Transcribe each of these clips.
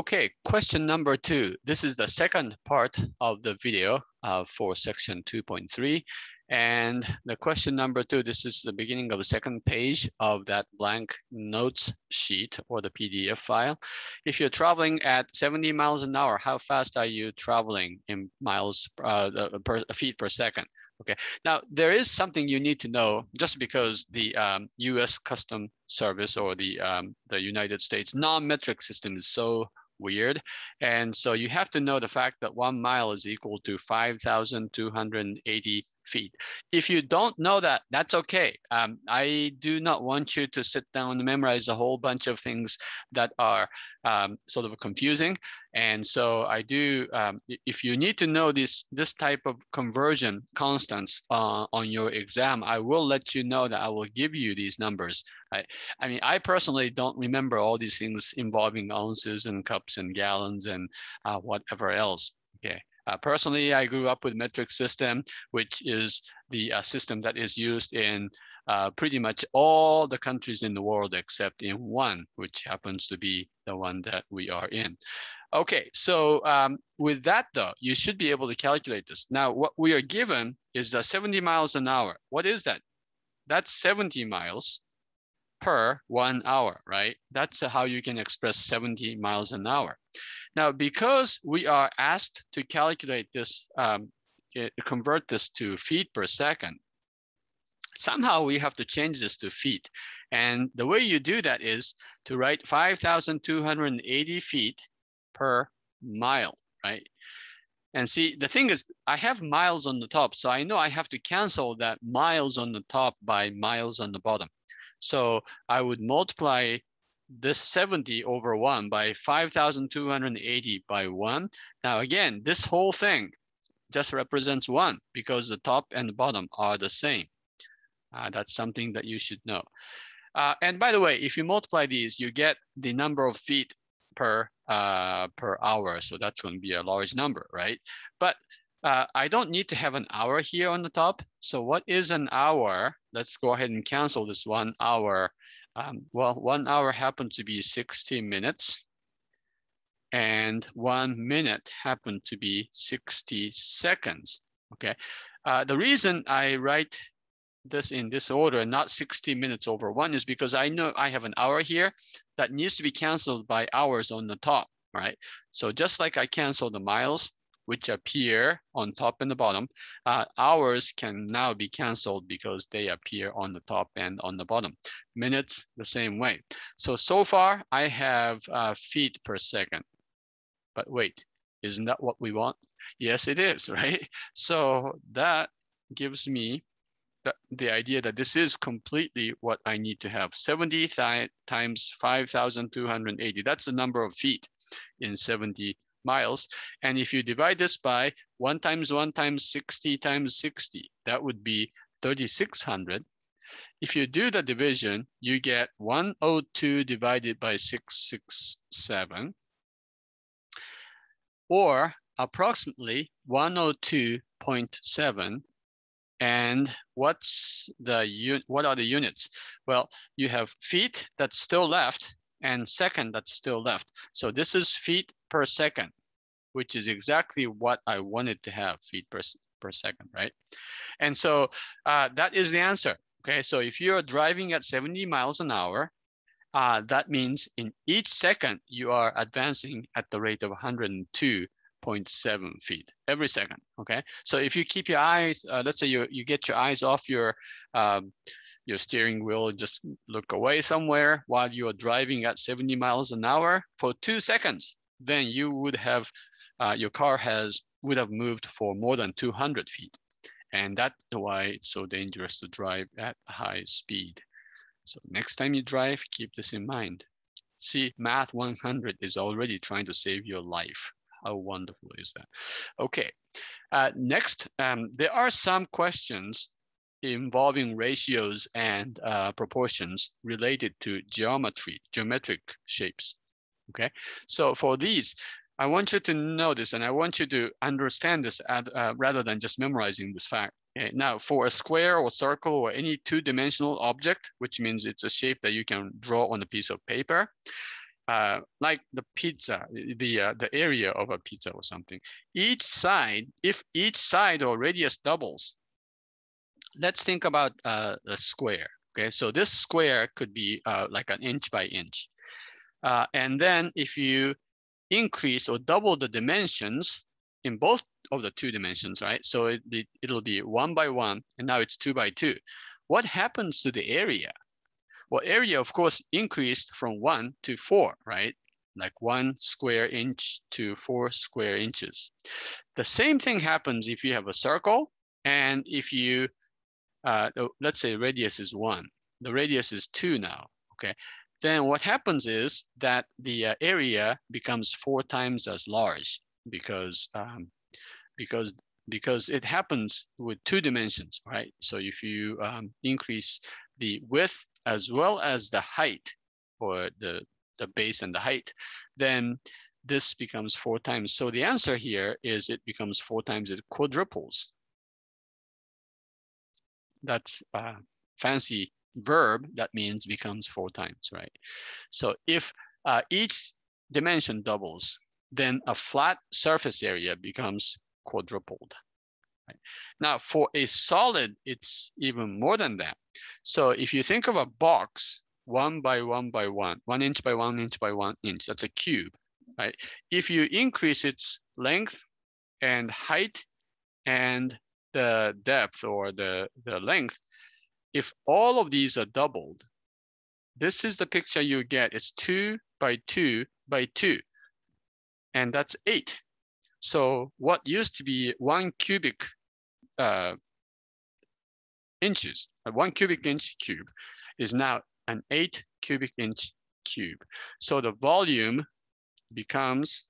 Okay, question number 2. This is the second part of the video for section 2.3. And the question number 2, this is the beginning of the second page of that blank notes sheet or the PDF file. If you're traveling at 70 miles an hour, how fast are you traveling in miles feet per second? Okay, now there is something you need to know just because the US Custom Service or the United States non-metric system is so weird. And so you have to know the fact that 1 mile is equal to 5,280 feet. If you don't know that, that's okay. I do not want you to sit down and memorize a whole bunch of things that are sort of confusing. And so I do, if you need to know this type of conversion constants on your exam, I will let you know that I will give you these numbers. I mean, I personally don't remember all these things involving ounces and cups and gallons and whatever else. Okay. Personally, I grew up with metric system, which is the system that is used in pretty much all the countries in the world except in one, which happens to be the one that we are in. Okay, so with that though, you should be able to calculate this. Now, what we are given is the 70 miles an hour. What is that? That's 70 miles per 1 hour, right? That's how you can express 70 miles an hour. Now, because we are asked to calculate this, convert this to feet per second, somehow we have to change this to feet. And the way you do that is to write 5,280 feet per mile, right? And see, the thing is, I have miles on the top, so I know I have to cancel that miles on the top by miles on the bottom. So I would multiply this 70 over 1 by 5,280 by 1. Now again, this whole thing just represents 1 because the top and the bottom are the same. That's something that you should know. And by the way, if you multiply these, you get the number of feet per hour. So that's going to be a large number, right? But I don't need to have an hour here on the top. So what is an hour? Let's go ahead and cancel this 1 hour. Well, 1 hour happens to be 60 minutes. And 1 minute happened to be 60 seconds. Okay. The reason I write this in this order and not 60 minutes over 1 is because I know I have an hour here that needs to be canceled by hours on the top, right? So just like I cancel the miles, which appear on top and the bottom, hours can now be canceled because they appear on the top and on the bottom. Minutes, the same way. So far I have feet per second. But wait, isn't that what we want? Yes, it is, right? So that gives me the idea that this is completely what I need to have. 70 times 5,280. That's the number of feet in 70 miles. And if you divide this by 1 times 1 times 60 times 60, that would be 3,600. If you do the division, you get 102 divided by 667, or approximately 102.7. And what are the units? Well, you have feet that's still left and second that's still left. So this is feet per second, which is exactly what I wanted to have, feet per second, right? And so that is the answer. Okay, so if you're driving at 70 miles an hour, that means in each second you are advancing at the rate of 102.7 feet every second. Okay, so if you keep your eyes, let's say you get your eyes off your steering wheel and just look away somewhere while you are driving at 70 miles an hour for 2 seconds, then you would have your car would have moved for more than 200 feet, and that's why it's so dangerous to drive at high speed. So next time you drive, keep this in mind. See, Math 100 is already trying to save your life. How wonderful is that? Okay, next, there are some questions involving ratios and proportions related to geometric shapes. Okay, so for these, I want you to know this and I want you to understand this rather than just memorizing this fact. Okay, now, for a square or circle or any two-dimensional object, which means it's a shape that you can draw on a piece of paper, like the pizza, the area of a pizza or something. Each side, if each side or radius doubles, let's think about a square. Okay, so this square could be like an inch by inch. And then if you increase or double the dimensions in both of the two dimensions, right? So it'll be 1 by 1, and now it's 2 by 2. What happens to the area? Well, area, of course, increased from 1 to 4, right? Like 1 square inch to 4 square inches. The same thing happens if you have a circle, and if you, let's say radius is 1, the radius is 2 now, okay? Then what happens is that the area becomes 4 times as large because it happens with 2 dimensions, right? So if you increase the width as well as the height, or the base and the height, then this becomes 4 times. So the answer here is it becomes 4 times, it quadruples. That's a fancy verb that means becomes 4 times, right? So if each dimension doubles, then a flat surface area becomes quadrupled. Right? Now, for a solid, it's even more than that. So if you think of a box, 1 by 1 by 1, 1 inch by 1 inch by 1 inch, that's a cube, right? If you increase its length and height and the depth or the length, if all of these are doubled, this is the picture you get. It's 2 by 2 by 2, and that's 8. So what used to be 1 cubic inches, a 1 cubic inch cube, is now an 8 cubic inch cube. So the volume becomes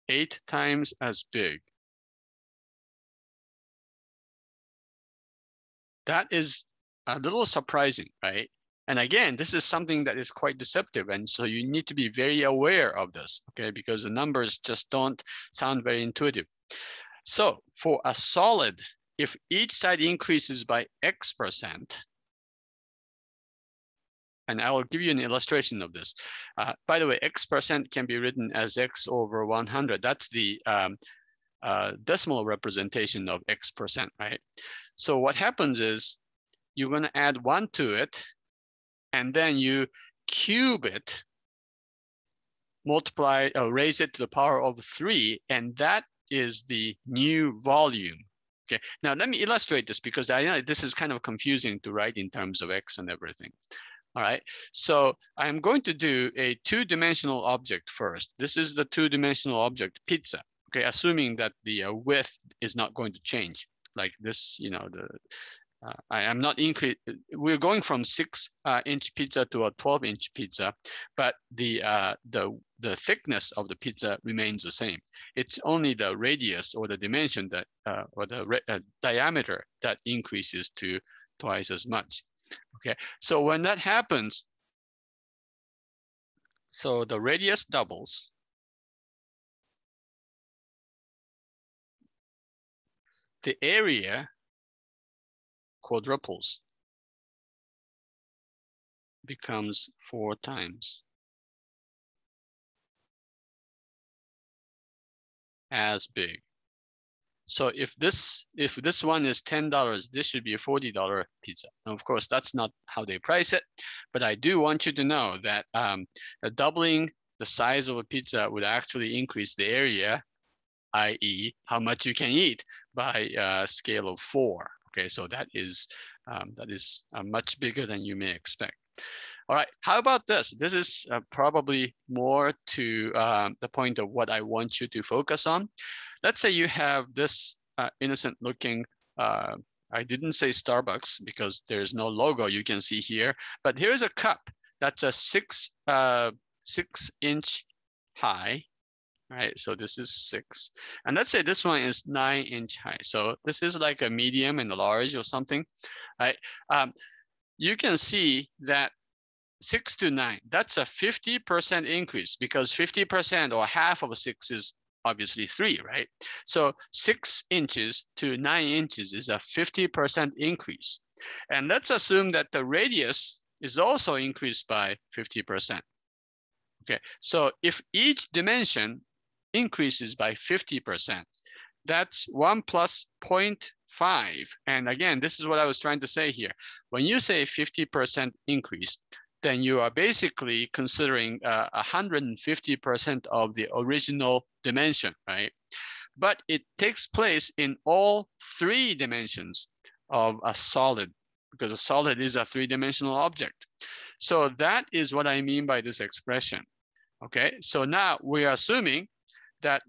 8 times as big. That is a little surprising, right? And again, this is something that is quite deceptive. And so you need to be very aware of this, okay? Because the numbers just don't sound very intuitive. So for a solid, if each side increases by X%, and I will give you an illustration of this. By the way, X% can be written as X over 100. That's the decimal representation of X%, right? So what happens is you're going to add 1 to it, and then you cube it, multiply, raise it to the power of 3, and that is the new volume. Okay, now let me illustrate this because I know this is kind of confusing to write in terms of X and everything. All right, so I'm going to do a 2-dimensional object first. This is the 2-dimensional object, pizza. Okay, assuming that the width is not going to change like this, you know, I am not increase. We're going from 6-inch pizza to a 12-inch pizza, but the thickness of the pizza remains the same. It's only the radius or the dimension that or the diameter that increases to twice as much. Okay, so when that happens, so the radius doubles. The area quadruples, becomes 4 times as big. So if this one is $10, this should be a $40 pizza. Now, of course, that's not how they price it, but I do want you to know that doubling the size of a pizza would actually increase the area, i.e. how much you can eat, by a scale of 4. Okay, so that is much bigger than you may expect. All right, how about this? This is probably more to the point of what I want you to focus on. Let's say you have this innocent looking, I didn't say Starbucks because there's no logo you can see here, but here's a cup that's a 6-inch high. Right, so this is 6, and let's say this one is 9-inch high. So this is like a medium and a large or something, right? You can see that 6 to 9, that's a 50% increase because 50% or half of 6 is obviously 3, right? So 6 inches to 9 inches is a 50% increase. And let's assume that the radius is also increased by 50%. Okay, so if each dimension increases by 50%, that's 1 plus 0.5. And again, this is what I was trying to say here. When you say 50% increase, then you are basically considering 150% of the original dimension, right? But it takes place in all three dimensions of a solid, because a solid is a three-dimensional object. So that is what I mean by this expression. Okay, so now we are assuming that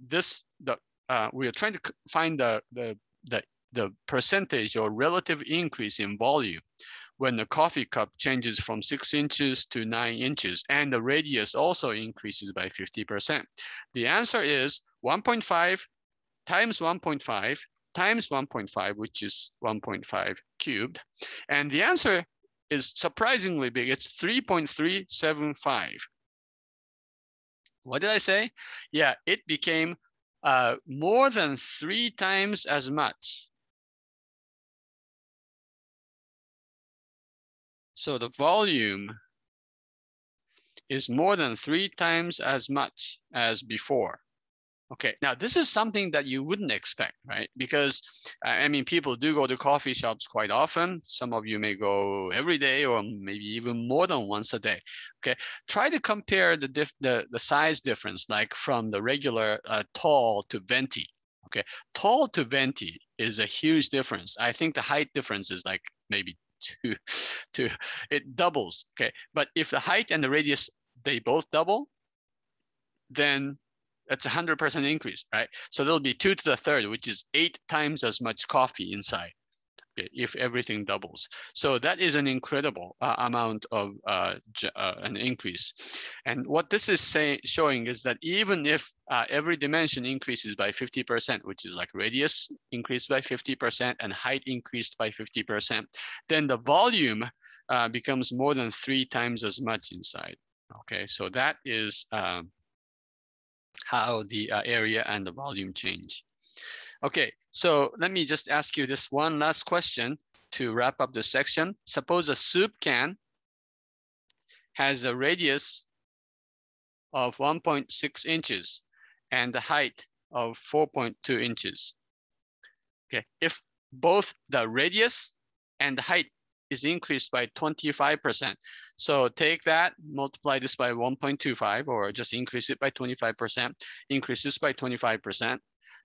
we are trying to find the percentage or relative increase in volume when the coffee cup changes from 6 inches to 9 inches and the radius also increases by 50%. The answer is 1.5 times 1.5 times 1.5, which is 1.5 cubed. And the answer is surprisingly big. It's 3.375. What did I say? Yeah, it became more than 3 times as much. So the volume is more than 3 times as much as before. Okay, now this is something that you wouldn't expect, right? Because I mean, people do go to coffee shops quite often. Some of you may go every day or maybe even more than once a day. Okay, try to compare the size difference, like from the regular tall to venti. Okay, tall to venti is a huge difference. I think the height difference is like maybe two, it doubles. Okay, but if the height and the radius, they both double, then that's 100% increase, right? So there'll be 2 to the third, which is 8 times as much coffee inside, okay, if everything doubles. So that is an incredible amount of an increase. And what this is showing is that even if every dimension increases by 50%, which is like radius increased by 50% and height increased by 50%, then the volume becomes more than 3 times as much inside. Okay, so that is how the area and the volume change. Okay, so let me just ask you this one last question to wrap up this section. Suppose a soup can has a radius of 1.6 inches and the height of 4.2 inches. Okay, if both the radius and the height is increased by 25%. So take that, multiply this by 1.25, or just increase it by 25%, increase this by 25%,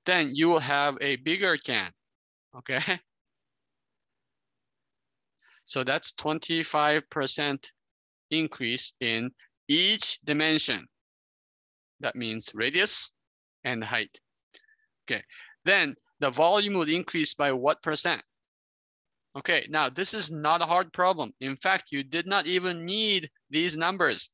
then you will have a bigger can, okay? So that's 25% increase in each dimension. That means radius and height. Okay, then the volume would increase by what percent? Okay, now this is not a hard problem. In fact, you did not even need these numbers.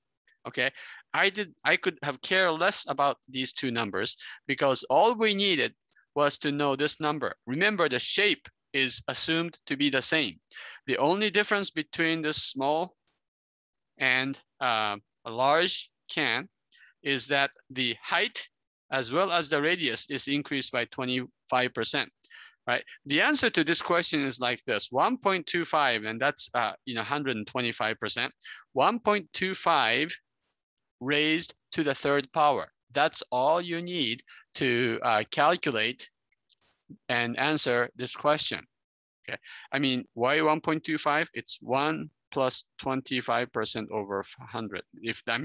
Okay, I could have cared less about these two numbers because all we needed was to know this number. Remember, the shape is assumed to be the same. The only difference between this small and a large can is that the height as well as the radius is increased by 25%. Right. The answer to this question is like this: 1.25, and that's 125%. 1.25 raised to the third power. That's all you need to calculate and answer this question. Okay. I mean, why 1.25? It's 1 plus 25% over 100.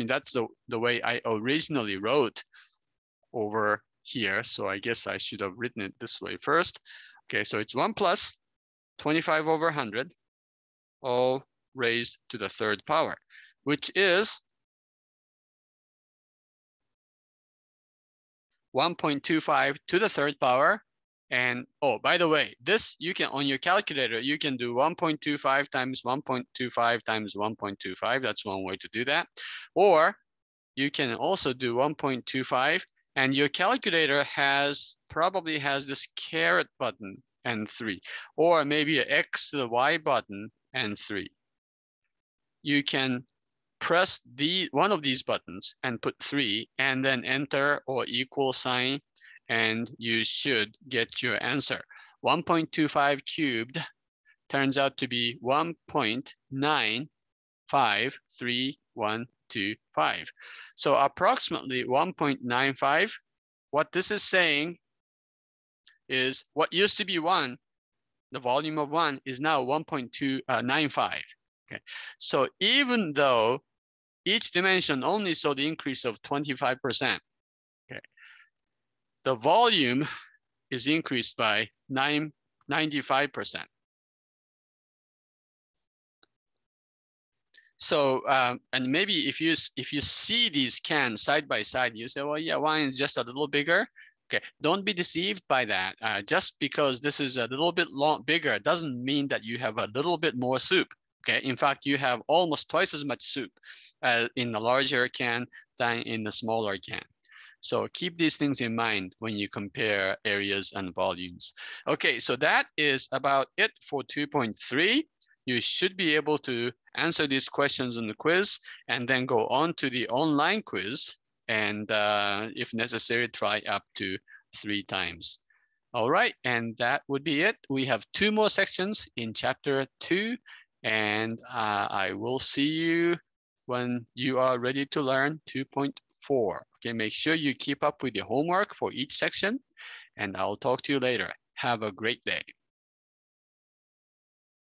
That's the way I originally wrote over here. So I guess I should have written it this way first. Okay, so it's 1 plus 25 over 100, all raised to the third power, which is 1.25 to the third power. And oh, by the way, this you can, on your calculator, you can do 1.25 times 1.25 times 1.25. That's one way to do that. Or you can also do 1.25, and your calculator probably has this caret button and 3, or maybe an X to the Y button and 3. You can press one of these buttons and put 3 and then enter or equal sign, and you should get your answer. 1.25 cubed turns out to be 1.9 5, 3, 1, 2, 5. So approximately 1.95. What this is saying is what used to be 1, the volume of 1 is now 1.295. Okay, so even though each dimension only saw the increase of 25%, okay, the volume is increased by 95%. So, and maybe if you see these cans side by side, you say, well, yeah, one is just a little bigger. Okay, don't be deceived by that. Just because this is a little bit bigger doesn't mean that you have a little bit more soup. Okay, in fact, you have almost twice as much soup in the larger can than in the smaller can. So keep these things in mind when you compare areas and volumes. Okay, so that is about it for 2.3. You should be able to answer these questions in the quiz and then go on to the online quiz. And if necessary, try up to 3 times. All right, and that would be it. We have 2 more sections in chapter 2, and I will see you when you are ready to learn 2.4. Okay, make sure you keep up with the homework for each section, and I'll talk to you later. Have a great day.